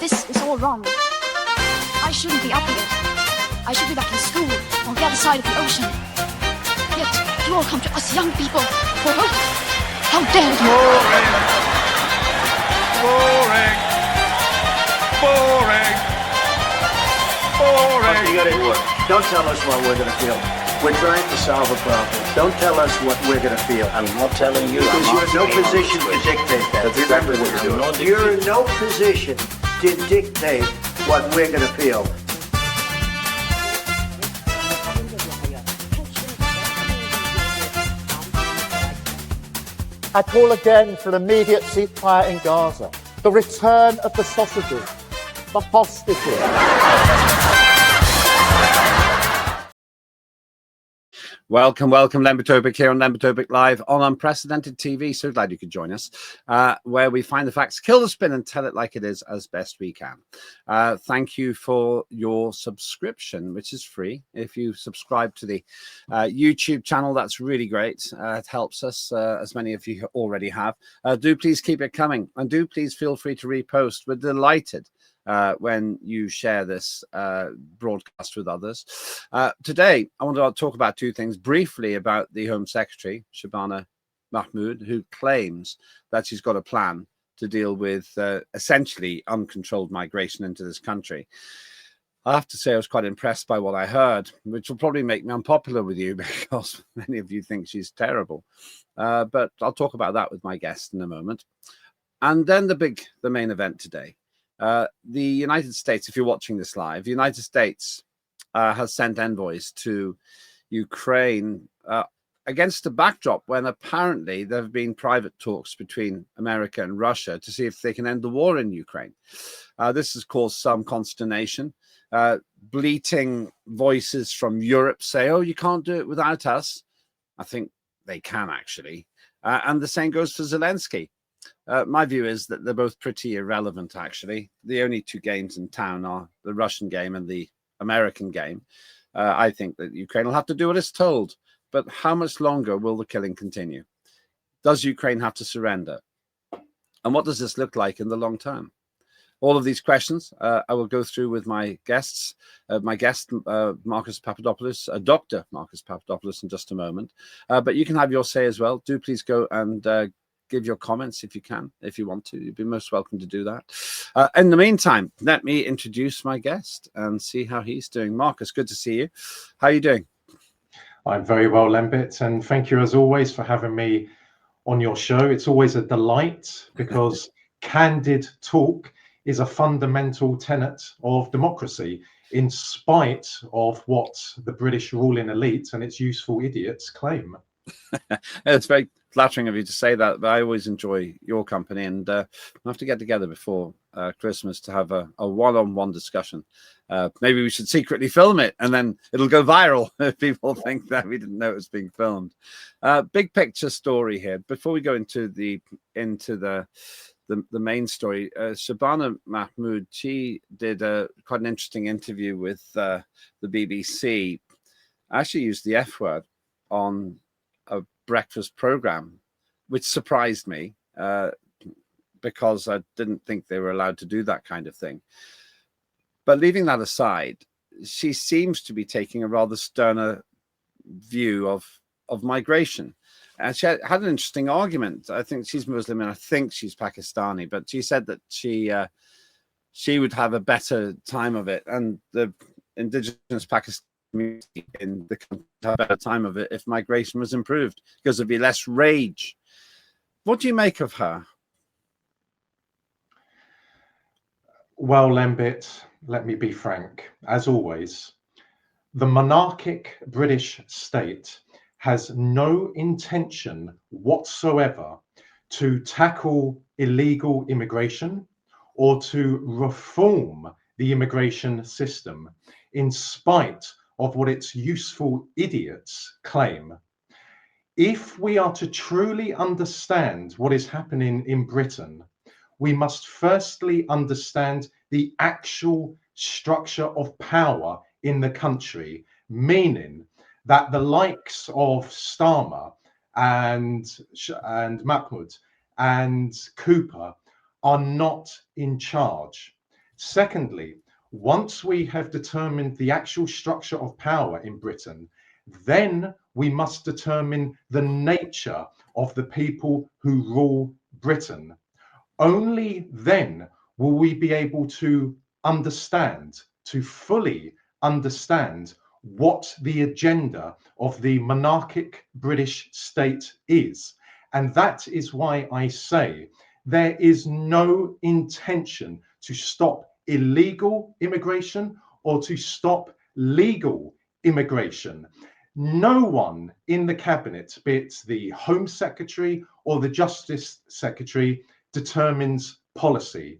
This is all wrong. I shouldn't be up here. I should be back in school on the other side of the ocean. Yet you all come to us young people for hope. How dare you! Boring. Boring. Boring. Okay, you got it. Don't tell us what we're going to feel. We're trying to solve a problem. Don't tell us what we're going to feel. I'm not telling you. Because you're in no position to dictate that. That's exactly what you're doing. You're in no position to dictate what we're going to feel. I call again for an immediate ceasefire in Gaza, the return of the sausages, the hostages. Welcome, Lembit Opik here on Lembit Opik Live on Unprecedented TV. So glad you could join us, where we find the facts, kill the spin, and tell it like it is as best we can. Thank you for your subscription, which is free. If you subscribe to the YouTube channel, that's really great. It helps us, as many of you already have. Do please keep it coming, and do please feel free to repost. We're delighted when you share this broadcast with others. Today, I want to talk about two things. Briefly about the Home Secretary, Shabana Mahmood, who claims that she's got a plan to deal with essentially uncontrolled migration into this country. I have to say I was quite impressed by what I heard, which will probably make me unpopular with you because many of you think she's terrible. But I'll talk about that with my guest in a moment. And then the main event today. The United States, if you're watching this live, the United States has sent envoys to Ukraine against a backdrop when apparently there have been private talks between America and Russia to see if they can end the war in Ukraine. This has caused some consternation. Bleating voices from Europe say, oh, you can't do it without us. I think they can, actually. And the same goes for Zelensky. My view is that they're both pretty irrelevant, actually. The only two games in town are the Russian game and the American game. I think that Ukraine will have to do what it's told. But how much longer will the killing continue? Does Ukraine have to surrender? And what does this look like in the long term? All of these questions I will go through with my guests. My guest, Marcus Papadopoulos, Dr. Marcus Papadopoulos, in just a moment. But you can have your say as well. Do please go and give your comments if you can, if you want to. You'd be most welcome to do that. In the meantime, let me introduce my guest and see how he's doing. Marcus, good to see you. How are you doing? I'm very well, Lembit, and thank you as always for having me on your show. It's always a delight because candid talk is a fundamental tenet of democracy, in spite of what the British ruling elite and its useful idiots claim. It's very flattering of you to say that, but I always enjoy your company, and we'll have to get together before Christmas to have a one-on-one discussion. Maybe we should secretly film it, and then it'll go viral if people think that we didn't know it was being filmed. Big picture story here. Before we go into the main story, Shabana Mahmood, she did quite an interesting interview with the BBC. I actually used the F word on a breakfast program, which surprised me because I didn't think they were allowed to do that kind of thing. But leaving that aside, she seems to be taking a rather sterner view of migration. And she had an interesting argument. I think she's Muslim and I think she's Pakistani, but she said that she would have a better time of it, and the indigenous Pakistani community in the country would have a better time of it if migration was improved, because there'd be less rage. What do you make of her? Well, Lembit, let me be frank. As always, the monarchic British state has no intention whatsoever to tackle illegal immigration or to reform the immigration system, in spite of what its useful idiots claim. If we are to truly understand what is happening in Britain, we must firstly understand the actual structure of power in the country, meaning that the likes of Starmer and Mahmoud and Cooper are not in charge. Secondly, once we have determined the actual structure of power in Britain, then we must determine the nature of the people who rule Britain. Only then will we be able to understand, to fully understand what the agenda of the monarchic British state is. And that is why I say there is no intention to stop illegal immigration or to stop legal immigration. No one in the cabinet, be it the Home Secretary or the Justice Secretary, determines policy.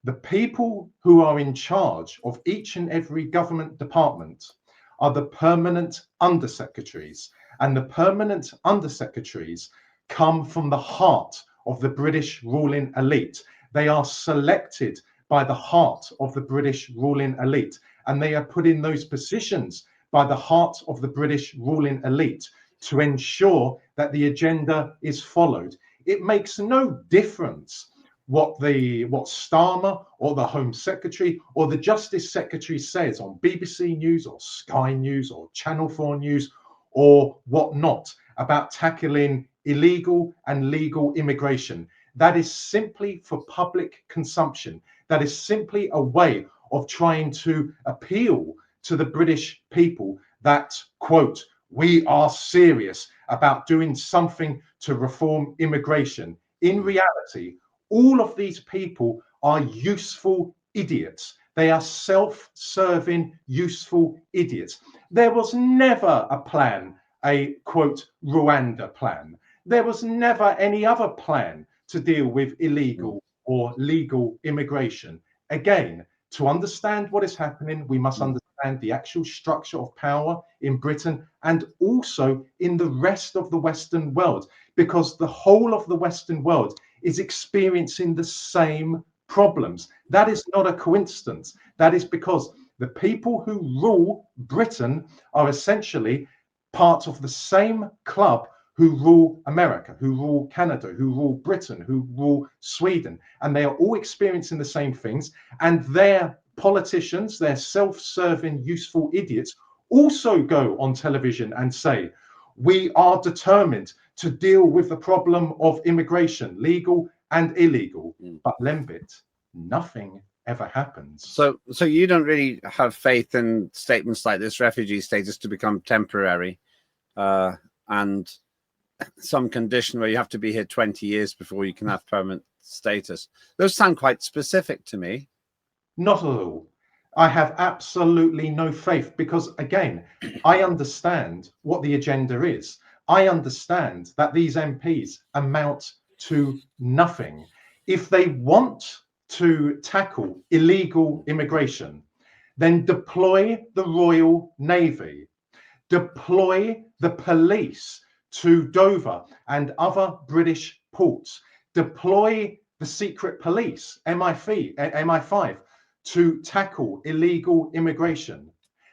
The people who are in charge of each and every government department are the permanent undersecretaries, and the permanent undersecretaries come from the heart of the British ruling elite. They are selected by the heart of the British ruling elite, and they are put in those positions by the heart of the British ruling elite to ensure that the agenda is followed. It makes no difference what Starmer or the Home Secretary or the Justice Secretary says on BBC News or Sky News or Channel 4 News or whatnot about tackling illegal and legal immigration. That is simply for public consumption. That is simply a way of trying to appeal to the British people that, quote, we are serious about doing something to reform immigration. In reality, all of these people are useful idiots. They are self-serving, useful idiots. There was never a plan, a quote, Rwanda plan. There was never any other plan to deal with illegal or legal immigration. Again, to understand what is happening, we must understand the actual structure of power in Britain and also in the rest of the Western world, because the whole of the Western world is experiencing the same problems. That is not a coincidence. That is because the people who rule Britain are essentially part of the same club who rule America, who rule Canada, who rule Britain, who rule Sweden. And they are all experiencing the same things. And their politicians, their self-serving, useful idiots, also go on television and say, we are determined to deal with the problem of immigration, legal and illegal. But Lembit, nothing ever happens. So you don't really have faith in statements like this refugee status to become temporary and some condition where you have to be here 20 years before you can have permanent status. Those sound quite specific to me. Not at all. I have absolutely no faith because, again, I understand what the agenda is. I understand that these MPs amount to nothing. If they want to tackle illegal immigration, then deploy the Royal Navy, deploy the police to Dover and other British ports, deploy the secret police, MI5, to tackle illegal immigration.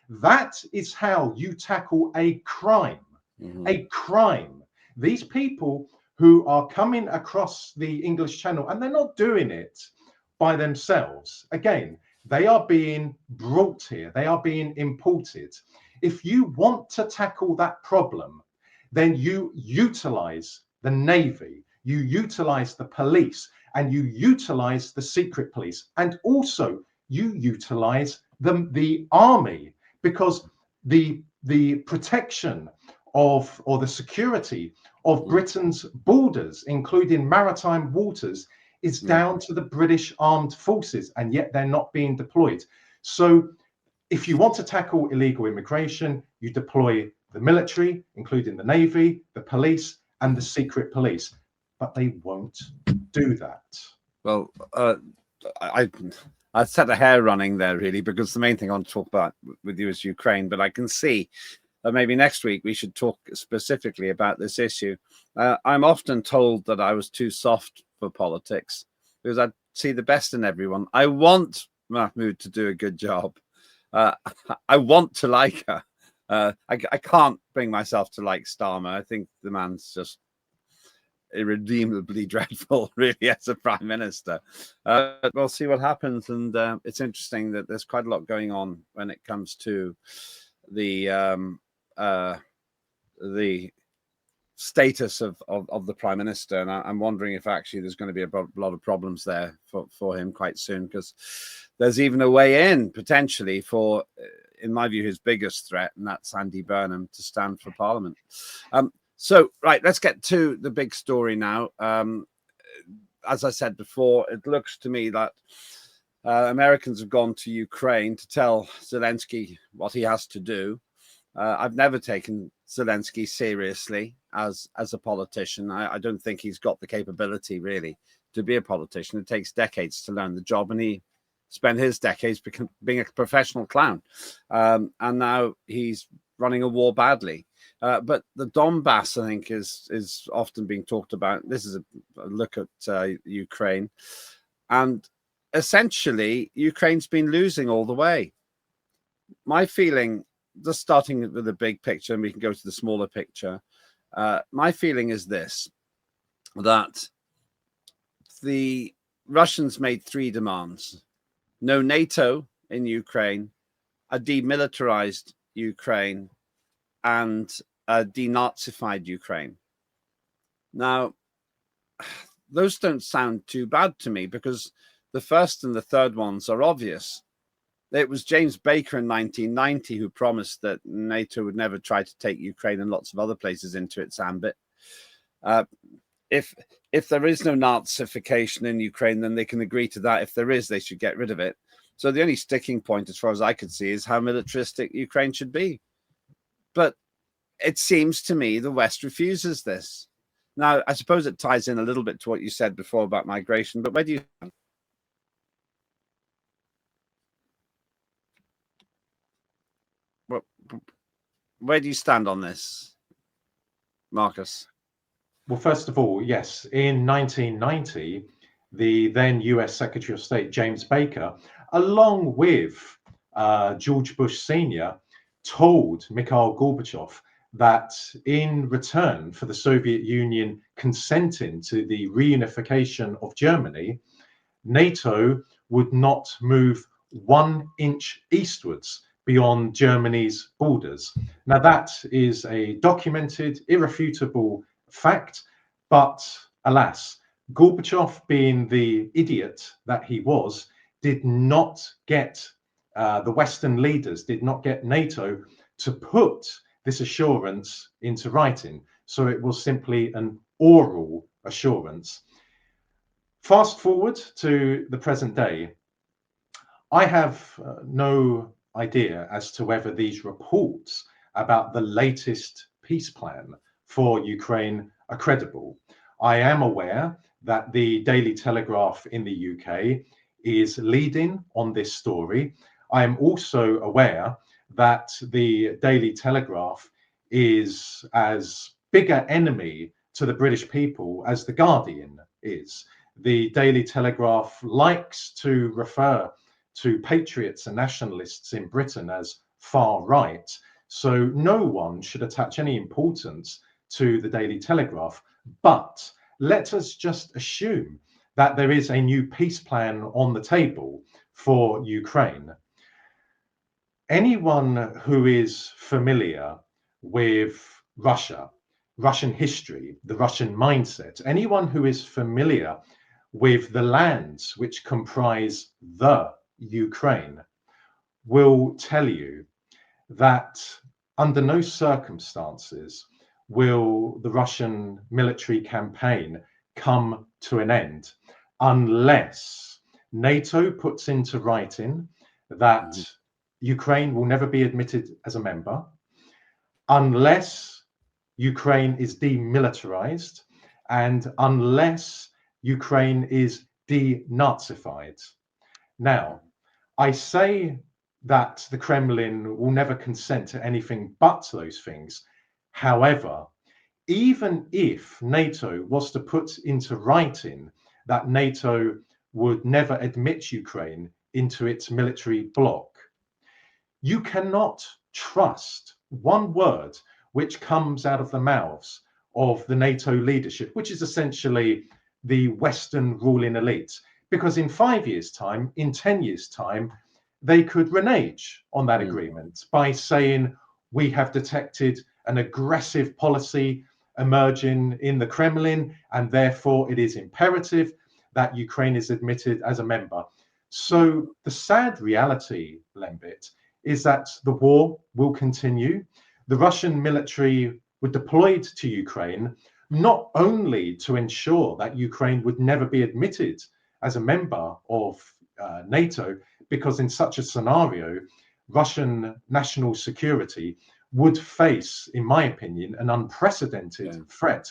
That is how you tackle a crime. A crime. These people who are coming across the English Channel, and they're not doing it by themselves. Again, they are being brought here. They are being imported. If you want to tackle that problem, then you utilize the Navy, you utilize the police, and you utilize the secret police, and also you utilize the army, because the protection of, or the security of Britain's borders, including maritime waters, is down to the British armed forces, and yet they're not being deployed. So if you want to tackle illegal immigration, you deploy the military, including the Navy, the police, and the secret police. But they won't do that. Well, I set a hair running there, really, because the main thing I want to talk about with you is Ukraine. But I can see that maybe next week we should talk specifically about this issue. I'm often told that I was too soft for politics because I see the best in everyone. I want Mahmoud to do a good job. I want to like her. I can't bring myself to like Starmer. I think the man's just, irredeemably dreadful, really, as a prime minister. We'll see what happens, and it's interesting that there's quite a lot going on when it comes to the status of the prime minister, and I'm wondering if actually there's going to be a lot of problems there for him quite soon, because there's even a way in potentially for, in my view, his biggest threat, and that's Andy Burnham to stand for Parliament. So, right, let's get to the big story now. As I said before, it looks to me that Americans have gone to Ukraine to tell Zelensky what he has to do. I've never taken Zelensky seriously as a politician. I don't think he's got the capability, really, to be a politician. It takes decades to learn the job, and he spent his decades being a professional clown. And now he's running a war badly. But the Donbass, I think, is often being talked about. This is a look at Ukraine. And essentially, Ukraine's been losing all the way. My feeling, just starting with the big picture, and we can go to the smaller picture, my feeling is this, that the Russians made 3 demands. No NATO in Ukraine, a demilitarized Ukraine, and a denazified Ukraine. Now, those don't sound too bad to me, because the first and the third ones are obvious. It was James Baker in 1990 who promised that NATO would never try to take Ukraine and lots of other places into its ambit. If there is no Nazification in Ukraine, then they can agree to that. If there is, they should get rid of it. So the only sticking point, as far as I could see, is how militaristic Ukraine should be. But it seems to me the West refuses this. Now, I suppose it ties in a little bit to what you said before about migration, but where do you stand? Where do you stand on this, Marcus? Well, first of all, yes, in 1990, the then US Secretary of State, James Baker, along with George Bush Sr., told Mikhail Gorbachev that in return for the Soviet Union consenting to the reunification of Germany, NATO would not move 1 inch eastwards beyond Germany's borders. Now, that is a documented, irrefutable fact, but alas, Gorbachev, being the idiot that he was, did not get the Western leaders, did not get NATO to put this assurance into writing. So it was simply an oral assurance. Fast forward to the present day. I have no idea as to whether these reports about the latest peace plan for Ukraine are credible. I am aware that the Daily Telegraph in the UK is leading on this story. I am also aware that the Daily Telegraph is as big an enemy to the British people as the Guardian is. The Daily Telegraph likes to refer to patriots and nationalists in Britain as far right. So no one should attach any importance to the Daily Telegraph. But let us just assume that there is a new peace plan on the table for Ukraine. Anyone who is familiar with Russia, Russian history, the Russian mindset, anyone who is familiar with the lands which comprise the Ukraine will tell you that under no circumstances will the Russian military campaign come to an end unless NATO puts into writing that Ukraine will never be admitted as a member, unless Ukraine is demilitarized, and unless Ukraine is denazified. Now, I say that the Kremlin will never consent to anything but those things. However, even if NATO was to put into writing that NATO would never admit Ukraine into its military bloc, you cannot trust one word which comes out of the mouths of the NATO leadership, which is essentially the Western ruling elite. Because in 5 years' time, in 10 years' time, they could renege on that agreement by saying, we have detected an aggressive policy emerging in the Kremlin, and therefore it is imperative that Ukraine is admitted as a member. So the sad reality, Lembit, is that the war will continue. The Russian military were deployed to Ukraine not only to ensure that Ukraine would never be admitted as a member of NATO, because in such a scenario, Russian national security would face, in my opinion, an unprecedented threat.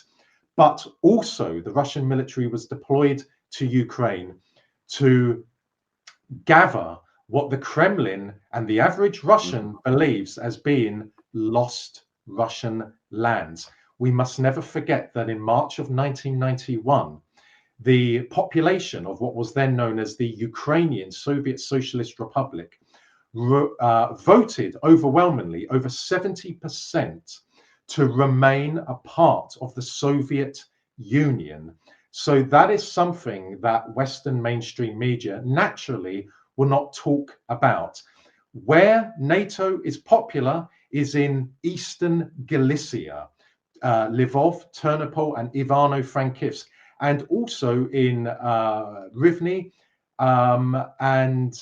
But also the Russian military was deployed to Ukraine to gather what the Kremlin and the average Russian believes as being lost Russian lands. We must never forget that in March of 1991, the population of what was then known as the Ukrainian Soviet Socialist Republic voted overwhelmingly, over 70%, to remain a part of the Soviet Union. So that is something that Western mainstream media naturally will not talk about. Where NATO is popular is in Eastern Galicia, Lvov, Ternopil, and Ivano-Frankivsk, and also in Rivne and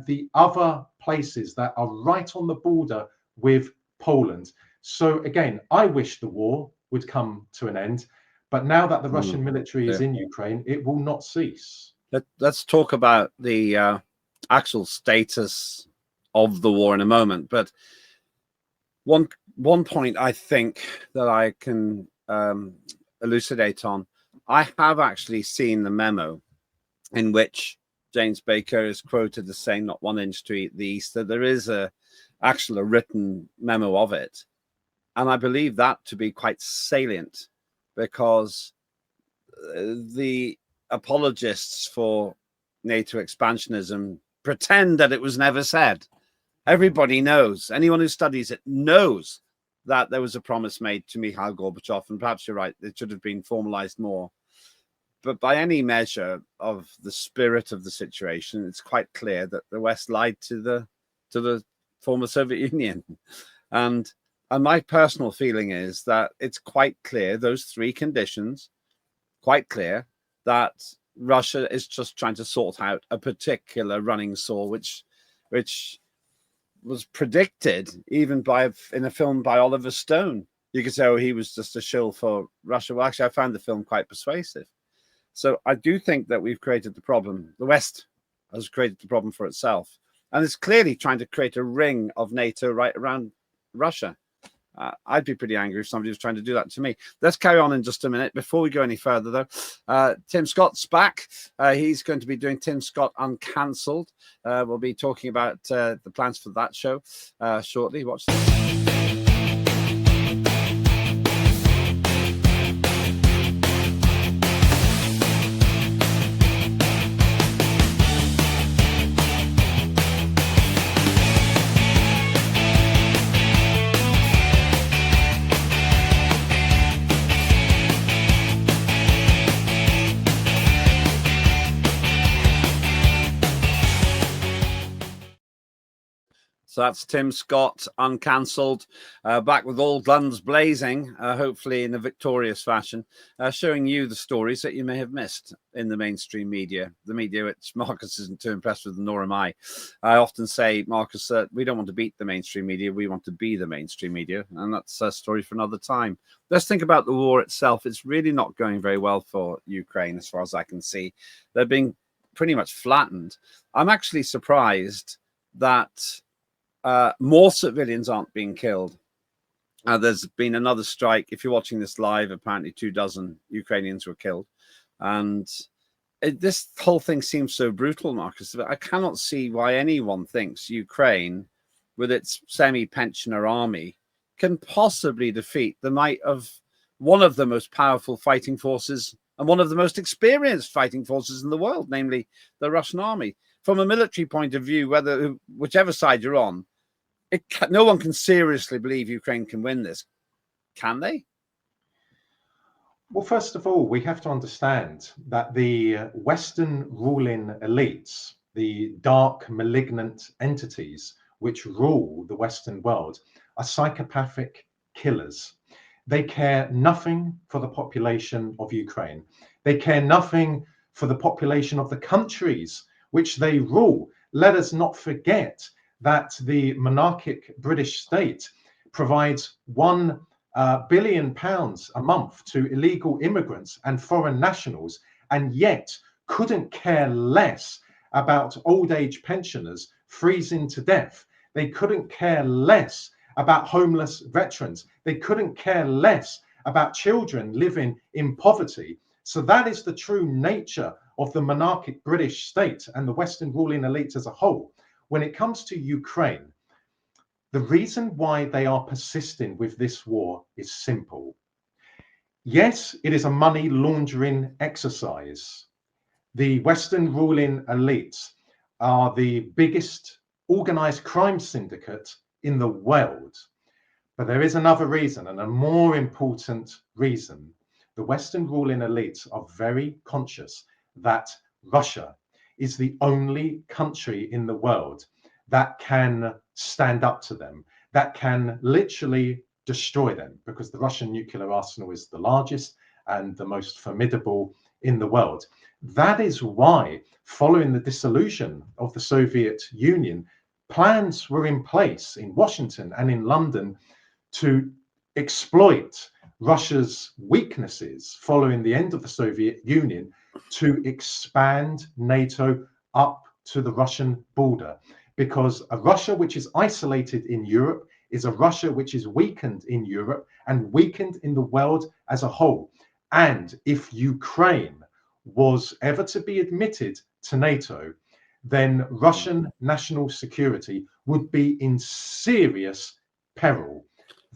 the other places that are right on the border with Poland. So again, I wish the war would come to an end, but now that the Russian military is in Ukraine, it will not cease. Let's talk about the actual status of the war in a moment. But one point I think that I can elucidate on, I have actually seen the memo in which James Baker is quoted as saying not 1 inch to the east, that there is a written memo of it. And I believe that to be quite salient, because the apologists for NATO expansionism pretend that it was never said. Everybody knows, anyone who studies it knows that there was a promise made to Mikhail Gorbachev, and perhaps you're right, it should have been formalized more. But by any measure of the spirit of the situation, it's quite clear that the West lied to the former Soviet Union. And my personal feeling is that it's quite clear, those three conditions, quite clear that Russia is just trying to sort out a particular running sore, which was predicted even in a film by Oliver Stone. You could say, oh, he was just a shill for Russia. Well, actually, I found the film quite persuasive. So I do think that we've created the problem. The West has created the problem for itself, and it's clearly trying to create a ring of NATO right around Russia. I'd be pretty angry if somebody was trying to do that to me. Let's carry on in just a minute. Before we go any further, though, Tim Scott's back. He's going to be doing Tim Scott Uncancelled. We'll be talking about the plans for that show shortly. Watch this. So that's Tim Scott Uncancelled, back with all guns blazing, hopefully in a victorious fashion, showing you the stories that you may have missed in the mainstream media, the media which Marcus isn't too impressed with, nor am I. I often say, Marcus, we don't want to beat the mainstream media, we want to be the mainstream media, and that's a story for another time. Let's think about the war itself. It's really not going very well for Ukraine, as far as I can see. They're being pretty much flattened. I'm actually surprised that more civilians aren't being killed. There's been another strike. If you're watching this live, apparently 24 Ukrainians were killed. And this whole thing seems so brutal, Marcus. I cannot see why anyone thinks Ukraine, with its semi-pensioner army, can possibly defeat the might of one of the most powerful fighting forces and one of the most experienced fighting forces in the world, namely the Russian army. From a military point of view, whichever side you're on, no one can seriously believe Ukraine can win this, can they? Well, first of all, we have to understand that the Western ruling elites, the dark, malignant entities which rule the Western world, are psychopathic killers. They care nothing for the population of Ukraine. They care nothing for the population of the countries which they rule. Let us not forget that the monarchic British state provides £1 billion a month to illegal immigrants and foreign nationals, and yet couldn't care less about old age pensioners freezing to death. They couldn't care less about homeless veterans. They couldn't care less about children living in poverty. So that is the true nature of the monarchic British state and the Western ruling elite as a whole. When it comes to Ukraine, the reason why they are persisting with this war is simple. Yes, it is a money laundering exercise. The Western ruling elites are the biggest organized crime syndicate in the world. But there is another reason, and a more important reason. The Western ruling elites are very conscious that Russia is the only country in the world that can stand up to them, that can literally destroy them, because the Russian nuclear arsenal is the largest and the most formidable in the world. That is why, following the dissolution of the Soviet Union, plans were in place in Washington and in London to exploit Russia's weaknesses following the end of the Soviet Union to expand NATO up to the Russian border. Because a Russia which is isolated in Europe is a Russia which is weakened in Europe and weakened in the world as a whole. And if Ukraine was ever to be admitted to NATO, then Russian national security would be in serious peril.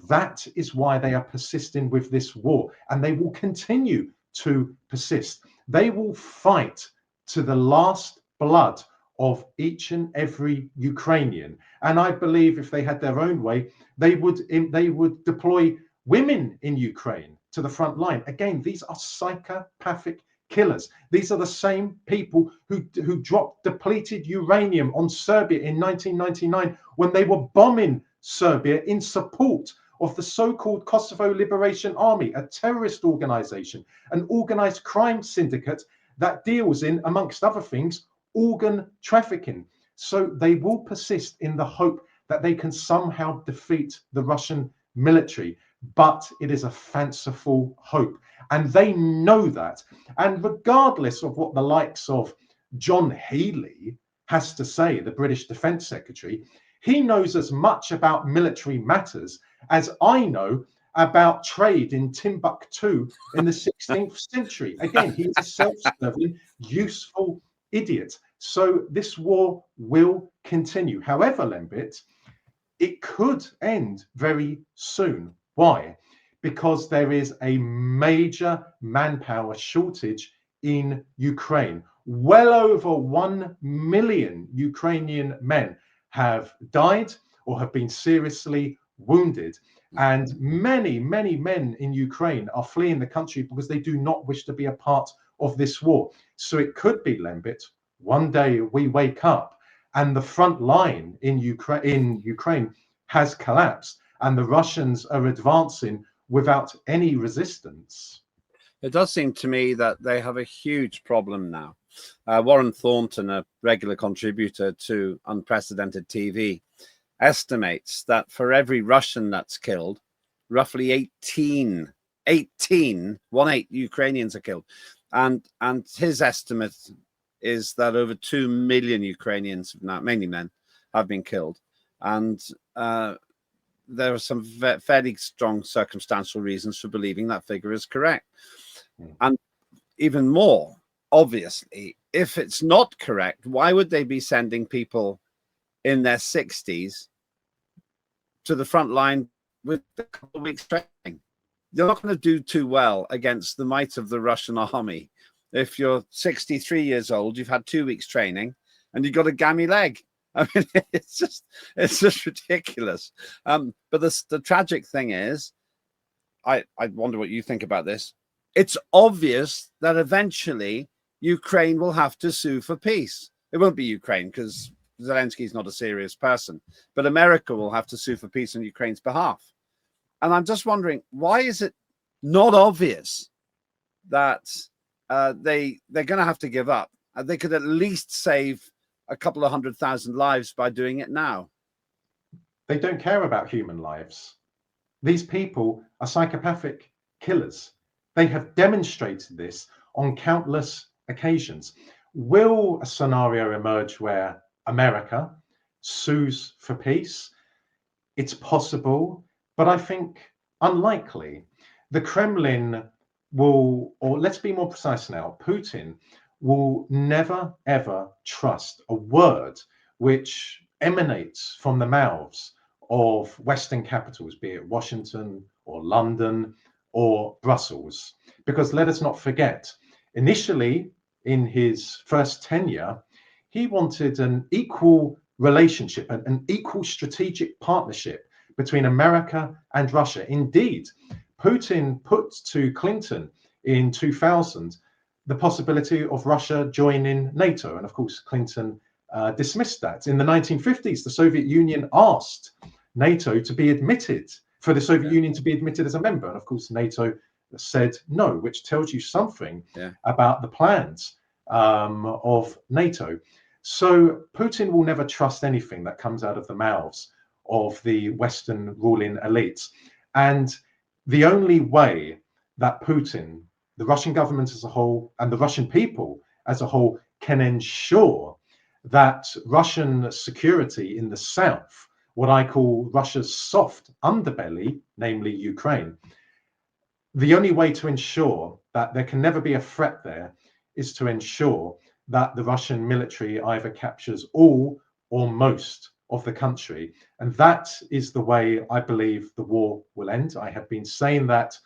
That is why they are persisting with this war, and they will continue to persist. They will fight to the last blood of each and every Ukrainian. And I believe if they had their own way, they would deploy women in Ukraine to the front line. Again, these are psychopathic killers. These are the same people who dropped depleted uranium on Serbia in 1999 when they were bombing Serbia in support of the so-called Kosovo Liberation Army, a terrorist organization, an organized crime syndicate that deals in, amongst other things, organ trafficking. So they will persist in the hope that they can somehow defeat the Russian military, but it is a fanciful hope, and they know that. And regardless of what the likes of John Healy has to say, the British Defence Secretary, he knows as much about military matters as I know about trade in Timbuktu in the 16th century. Again, he's a self-serving, useful idiot. So this war will continue. However, Lembit, it could end very soon. Why? Because there is a major manpower shortage in Ukraine. Well over 1 million Ukrainian men have died or have been seriously wounded. And many, many men in Ukraine are fleeing the country because they do not wish to be a part of this war. So it could be, Lembit, one day we wake up and the front line in Ukraine has collapsed and the Russians are advancing without any resistance. It does seem to me that they have a huge problem now. Warren Thornton, a regular contributor to Unprecedented TV, estimates that for every Russian that's killed, roughly 18 Ukrainians are killed. And his estimate is that over 2 million Ukrainians, mainly men, have been killed. And there are some fairly strong circumstantial reasons for believing that figure is correct. And even more, obviously, if it's not correct, why would they be sending people in their 60s to the front line with a couple of weeks training? You're not going to do too well against the might of the Russian army. If you're 63 years old, you've had 2 weeks training and you've got a gammy leg. I mean, it's just ridiculous. But the tragic thing is, I wonder what you think about this. it's obvious that eventually Ukraine will have to sue for peace. It won't be Ukraine because Zelensky's not a serious person, but America will have to sue for peace on Ukraine's behalf. And I'm just wondering, why is it not obvious that they're going to have to give up? They could at least save a couple of 100,000 lives by doing it now. They don't care about human lives. These people are psychopathic killers. They have demonstrated this on countless occasions. Will a scenario emerge where America sues for peace? It's possible, but I think unlikely. The Kremlin will, or let's be more precise now, Putin will never, ever trust a word which emanates from the mouths of Western capitals, be it Washington or London or Brussels. Because let us not forget, initially in his first tenure, he wanted an equal relationship, an equal strategic partnership between America and Russia. Indeed, Putin put to Clinton in 2000 the possibility of Russia joining NATO. And of course, Clinton dismissed that. In the 1950s, the Soviet Union asked NATO to be admitted, for the Soviet Union to be admitted as a member. And of course, NATO said no, which tells you something about the plans of NATO. So Putin will never trust anything that comes out of the mouths of the Western ruling elites. And the only way that Putin, the Russian government as a whole, and the Russian people as a whole can ensure that Russian security in the south, what I call Russia's soft underbelly, namely Ukraine, the only way to ensure that there can never be a threat there is to ensure that the Russian military either captures all or most of the country. And that is the way I believe the war will end. I have been saying that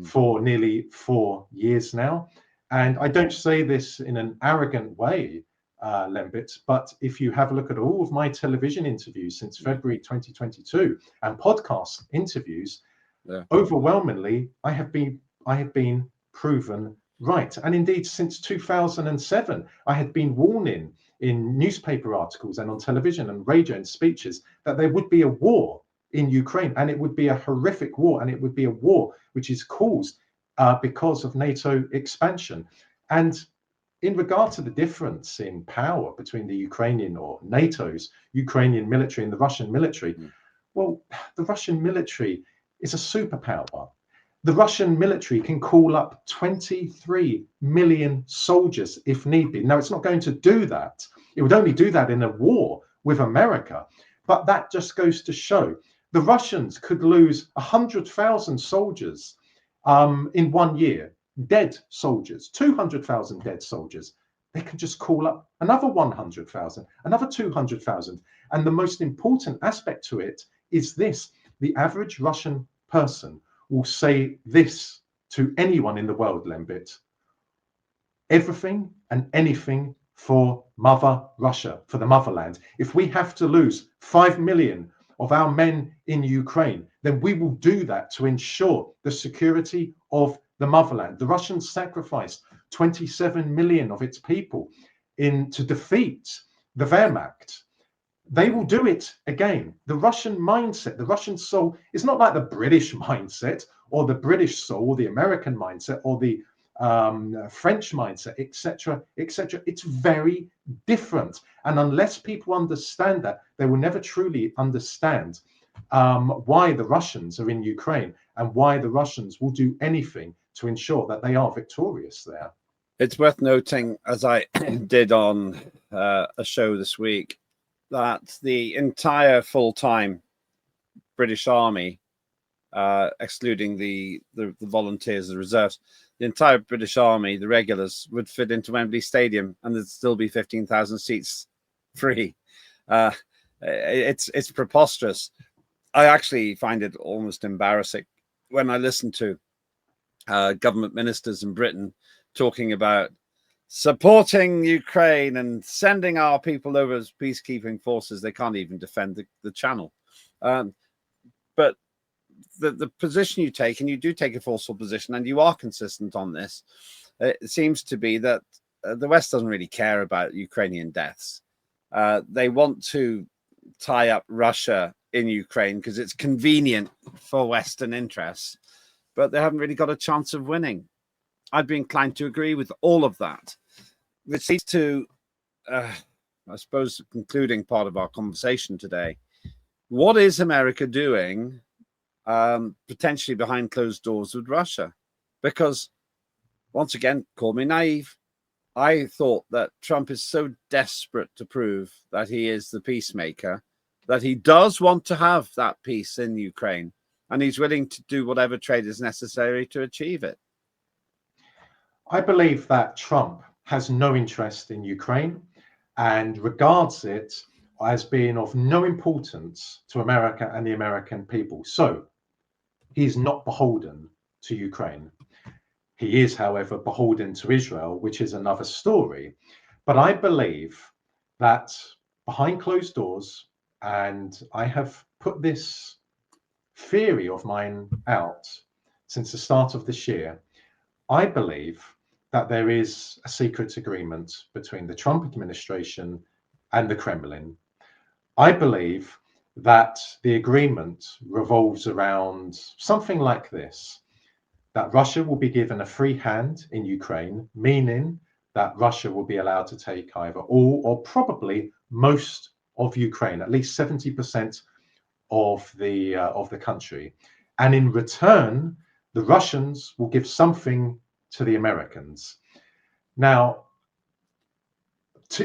for nearly 4 years now. And I don't say this in an arrogant way, Lembit, but if you have a look at all of my television interviews since February 2022 and podcast interviews, overwhelmingly, I have been proven right. And indeed, since 2007, I had been warning in newspaper articles and on television and radio and speeches that there would be a war in Ukraine, and it would be a horrific war, and it would be a war which is caused because of NATO expansion. And in regard to the difference in power between the Ukrainian or NATO's Ukrainian military and the Russian military, well, the Russian military is a superpower. The Russian military can call up 23 million soldiers if need be. Now, it's not going to do that. It would only do that in a war with America. But that just goes to show the Russians could lose 100,000 soldiers in 1 year, dead soldiers, 200,000 dead soldiers. They can just call up another 100,000, another 200,000. And the most important aspect to it is this: the average Russian person will say this to anyone in the world, Lembit: everything and anything for Mother Russia, for the motherland. If we have to lose 5 million of our men in Ukraine, then we will do that to ensure the security of the motherland. The Russians sacrificed 27 million of its people to defeat the Wehrmacht. They will do it again. The Russian mindset, the Russian soul is not like the British mindset or the British soul or the American mindset or the French mindset, etc., etc. It's very different. And unless people understand that, they will never truly understand why the Russians are in Ukraine and why the Russians will do anything to ensure that they are victorious there. It's worth noting, as I did on a show this week, that the entire full-time British Army, excluding the volunteers, the reserves, the entire British Army, the regulars, would fit into Wembley Stadium, and there'd still be 15,000 seats free. It's preposterous. I actually find it almost embarrassing when I listen to government ministers in Britain talking about supporting Ukraine and sending our people over as peacekeeping forces. They can't even defend the channel. But the position you take, and you do take a forceful position, and you are consistent on this, it seems to be that the West doesn't really care about Ukrainian deaths. They want to tie up Russia in Ukraine because it's convenient for Western interests, but they haven't really got a chance of winning. I'd be inclined to agree with all of that, which leads to, I suppose, concluding part of our conversation today. What is America doing potentially behind closed doors with Russia? Because, once again, call me naive, I thought that Trump is so desperate to prove that he is the peacemaker, that he does want to have that peace in Ukraine, and he's willing to do whatever trade is necessary to achieve it. I believe that Trump has no interest in Ukraine and regards it as being of no importance to America and the American people. So he's not beholden to Ukraine. He is, however, beholden to Israel, which is another story. But I believe that behind closed doors, and I have put this theory of mine out since the start of this year, I believe that there is a secret agreement between the Trump administration and the Kremlin. I believe that the agreement revolves around something like this, that Russia will be given a free hand in Ukraine, meaning that Russia will be allowed to take either all or probably most of Ukraine, at least 70% of the country. And in return, the Russians will give something to the Americans. Now,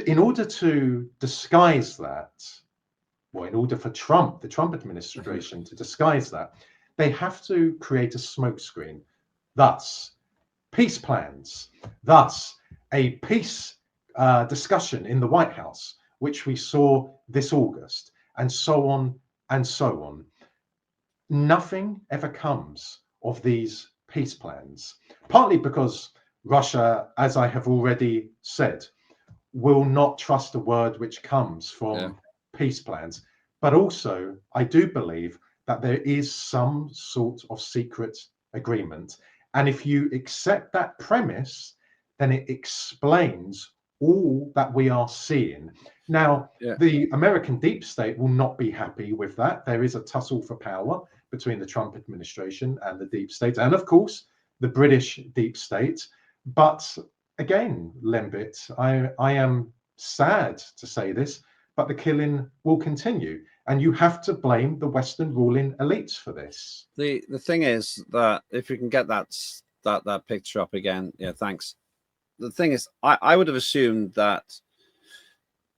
in order to disguise that, or in order for Trump, the Trump administration, to disguise that, they have to create a smokescreen. Thus, peace plans, thus a peace discussion in the White House, which we saw this August, and so on and so on. Nothing ever comes of these peace plans, partly because Russia, as I have already said, will not trust a word which comes from peace plans. But also, I do believe that there is some sort of secret agreement. And if you accept that premise, then it explains all that we are seeing. Now, the American deep state will not be happy with that. There is a tussle for power between the Trump administration and the deep state, and of course, the British deep state. But again, Lembit, I am sad to say this, but the killing will continue. And you have to blame the Western ruling elites for this. The thing is that if you can get that picture up again, thanks. The thing is, I would have assumed that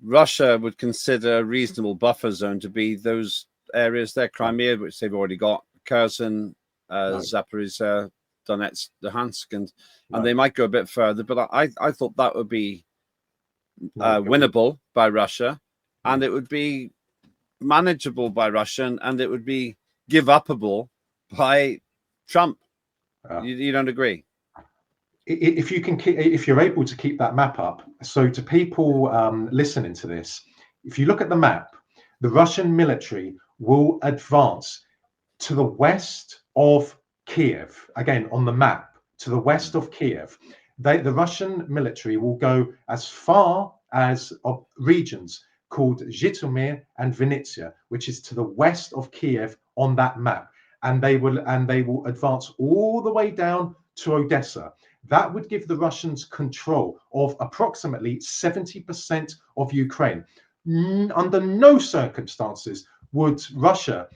Russia would consider a reasonable buffer zone to be those areas there, Crimea, which they've already got, Kherson, Zaporizhzhia, Donetsk, Luhansk, and they might go a bit further. But I thought that would be winnable by Russia, and it would be manageable by Russia, and it would be give-upable by Trump. You don't agree? If you're able to keep that map up, so to people listening to this, if you look at the map, the Russian military will advance to the west of Kiev. Again, on the map, to the west of Kiev. The Russian military will go as far as regions called Zhytomyr and Vinnytsia, which is to the west of Kiev on that map, and they will advance all the way down to Odessa. That would give the Russians control of approximately 70% of Ukraine. Under no circumstances would Russia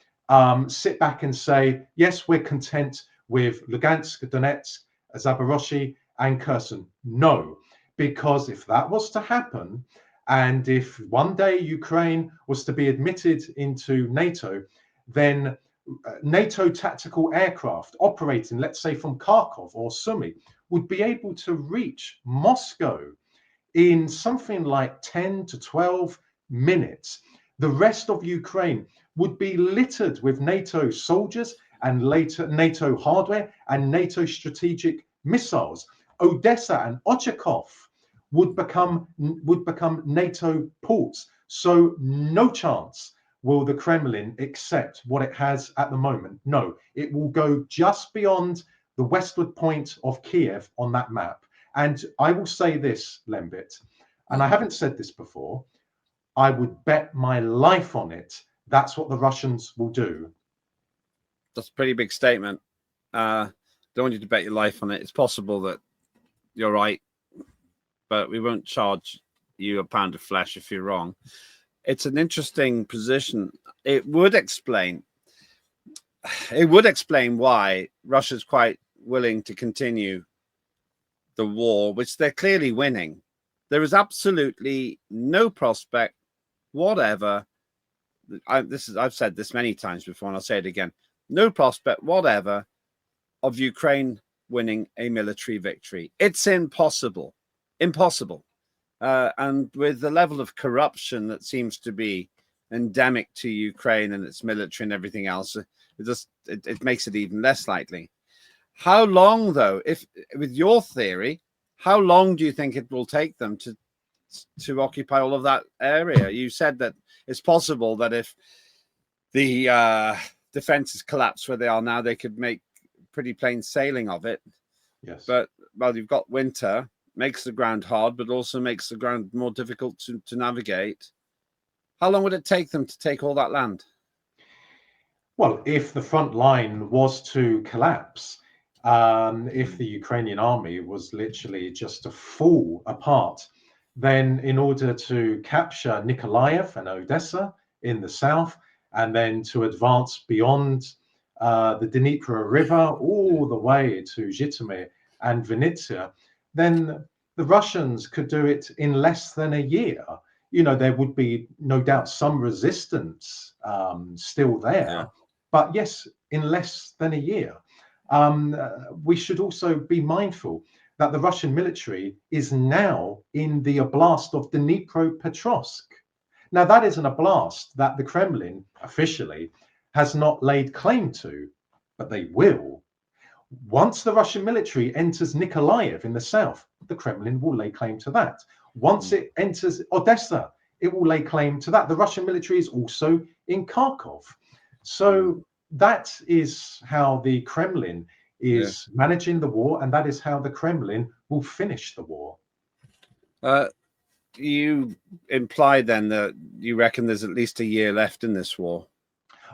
sit back and say, yes, we're content with Lugansk, Donetsk, Zaporozhye, and Kherson. No, because if that was to happen, and if one day Ukraine was to be admitted into NATO, then NATO tactical aircraft operating, let's say, from Kharkov or Sumy, would be able to reach Moscow in something like 10 to 12 minutes. The rest of Ukraine would be littered with NATO soldiers and later NATO hardware and NATO strategic missiles. Odessa and Ochakov would become NATO ports. So no chance will the Kremlin accept what it has at the moment? No, it will go just beyond the westward point of Kiev on that map. And I will say this, Lembit, and I haven't said this before, I would bet my life on it. That's what the Russians will do. That's a pretty big statement. Don't want you to bet your life on it. It's possible that you're right, but we won't charge you a pound of flesh if you're wrong. It's an interesting position. It would explain why Russia's quite willing to continue the war, which they're clearly winning. There is absolutely no prospect whatever. I've said this many times before, and I'll say it again. No prospect whatever of Ukraine winning a military victory. It's impossible. And with the level of corruption that seems to be endemic to Ukraine and its military and everything else, it makes it even less likely. How long, though, if with your theory, how long do you think it will take them to occupy all of that area? You said that it's possible that if the defenses collapse where they are now, they could make pretty plain sailing of it. Yes. But, well, you've got winter, makes the ground hard, but also makes the ground more difficult to navigate. How long would it take them to take all that land? Well, if the front line was to collapse, if the Ukrainian army was literally just to fall apart, then in order to capture Nikolaev and Odessa in the south, and then to advance beyond the Dnipro River all the way to Zhytomyr and Vinnytsia, then the Russians could do it in less than a year. You know, there would be no doubt some resistance still there, Yeah. but yes, in less than a year. We should also be mindful that the Russian military is now in the oblast of Dnipropetrovsk. Now, that is an oblast that the Kremlin officially has not laid claim to, but they will. Once the Russian military enters Nikolaev in the south, the Kremlin will lay claim to that. Once it enters Odessa, it will lay claim to that. The Russian military is also in Kharkov. So that is how the Kremlin is managing the war, and that is how the Kremlin will finish the war. You imply then that you reckon there's at least a year left in this war.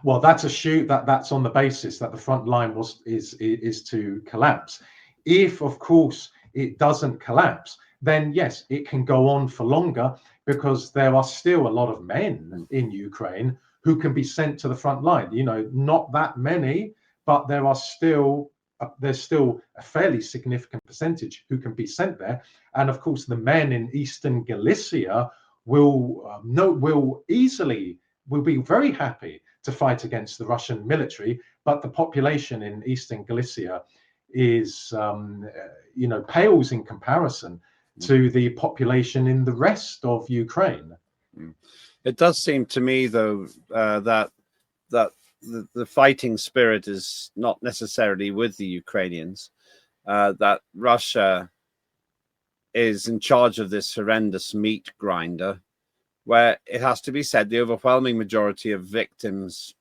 Well, that's that's on the basis that the front line is to collapse. If, of course, it doesn't collapse, then yes, it can go on for longer, because there are still a lot of men in Ukraine who can be sent to the front line. You know, not that many, but there's still a fairly significant percentage who can be sent there. And of course, the men in Eastern Galicia will be very happy to fight against the Russian military, but the population in Eastern Galicia is, pales in comparison to the population in the rest of Ukraine. It does seem to me, though, that the fighting spirit is not necessarily with the Ukrainians, that Russia is in charge of this horrendous meat grinder, where it has to be said the overwhelming majority of victims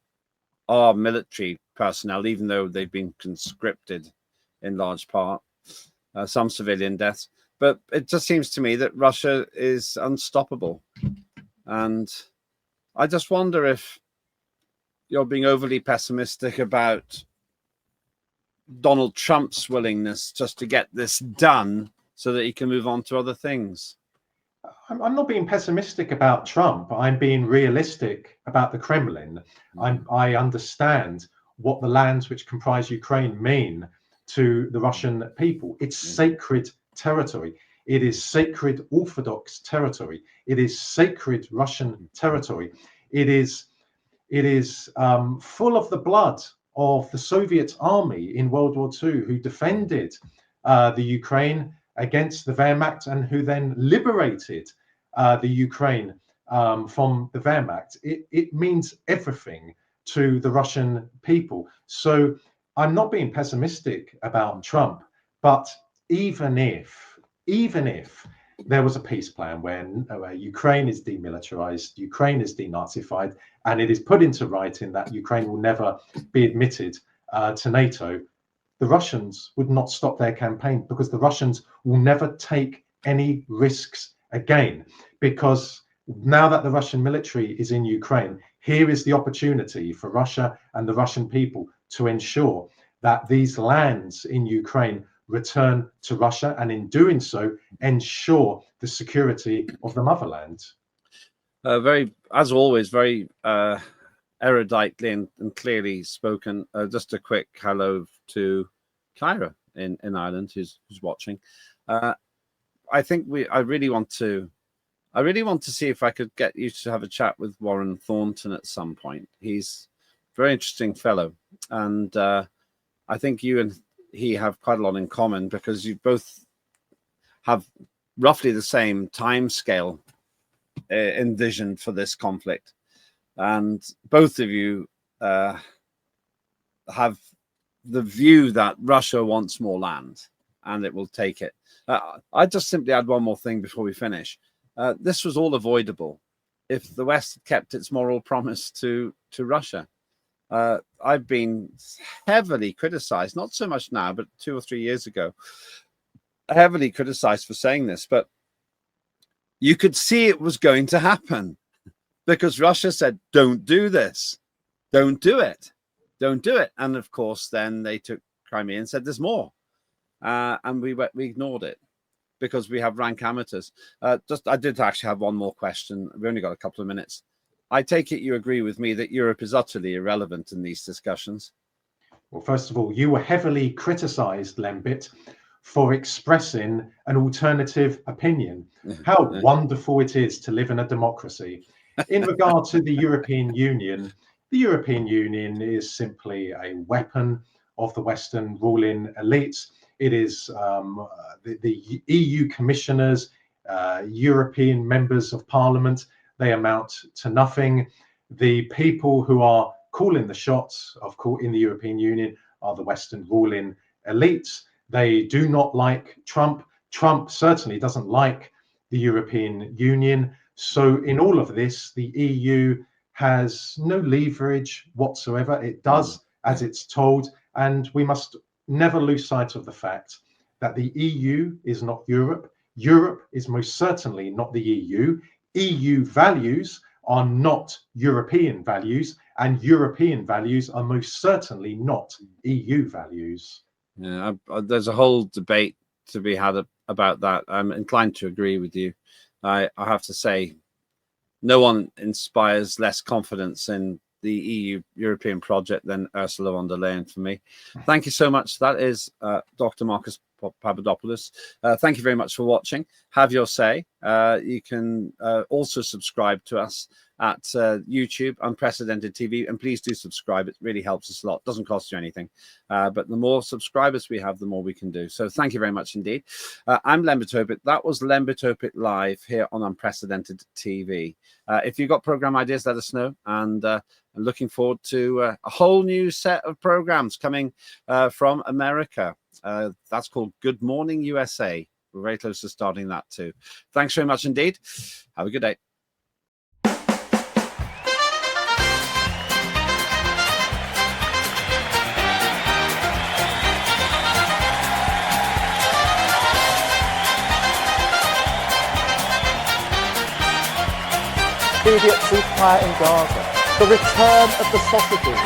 are military personnel, even though they've been conscripted in large part, some civilian deaths. But it just seems to me that Russia is unstoppable. And I just wonder if you're being overly pessimistic about Donald Trump's willingness just to get this done so that he can move on to other things. I'm not being pessimistic about Trump. I'm being realistic about the Kremlin. I understand what the lands which comprise Ukraine mean to the Russian people. It's sacred territory. It is sacred Orthodox territory. It is sacred Russian territory. It is full of the blood of the Soviet army in World War II, who defended the Ukraine against the Wehrmacht, and who then liberated the Ukraine from the Wehrmacht. It means everything to the Russian people. So I'm not being pessimistic about Trump, but even if there was a peace plan where Ukraine is demilitarized, Ukraine is denazified, and it is put into writing that Ukraine will never be admitted to NATO, the Russians would not stop their campaign, because the Russians will never take any risks again. Because now that the Russian military is in Ukraine, here is the opportunity for Russia and the Russian people to ensure that these lands in Ukraine return to Russia, and in doing so, ensure the security of the motherland. Very, as always, very eruditely and clearly spoken. Just a quick hello to Kyra in Ireland, who's watching. I think I really want to see if I could get you to have a chat with Warren Thornton at some point. He's a very interesting fellow, and I think you and he have quite a lot in common, because you both have roughly the same time scale envisioned for this conflict, and both of you have the view that Russia wants more land and it will take it. I just simply add one more thing before we finish. This was all avoidable if the West had kept its moral promise to Russia. I've been heavily criticized, not so much now, but 2 or 3 years ago, heavily criticized for saying this, but you could see it was going to happen, because Russia said, don't do this, don't do it, don't do it. And of course, then they took Crimea and said, there's more. And we ignored it, because we have rank amateurs. I did actually have one more question. We only got a couple of minutes. I take it you agree with me that Europe is utterly irrelevant in these discussions. Well, first of all, you were heavily criticized, Lembit, for expressing an alternative opinion. How wonderful it is to live in a democracy. In regard to the European Union is simply a weapon of the Western ruling elites. It is the EU commissioners, European members of parliament. They amount to nothing. The people who are calling the shots in the European Union are the Western ruling elites. They do not like Trump. Trump certainly doesn't like the European Union. So in all of this, the EU has no leverage whatsoever. It does as it's told. And we must never lose sight of the fact that the EU is not Europe. Europe is most certainly not the EU. EU values are not European values, and European values are most certainly not EU values. Yeah, there's a whole debate to be had about that. I'm inclined to agree with you. I have to say, no one inspires less confidence in the European project than Ursula von der Leyen for me. Thank you so much. That is Dr. Marcus Papadopoulos. Thank you very much for watching. Have your say. You can also subscribe to us at YouTube, Unprecedented TV, and please do subscribe. It really helps us a lot. Doesn't cost you anything, but the more subscribers we have, the more we can do. So thank you very much indeed. I'm Lembit Opik. That was Lembit Opik live here on Unprecedented TV. If you've got program ideas, let us know, and I'm looking forward to a whole new set of programs coming from America. That's called Good Morning USA. We're very close to starting that too. Thanks very much indeed. Have a good day. Immediate ceasefire in Gaza. The return of the sausages.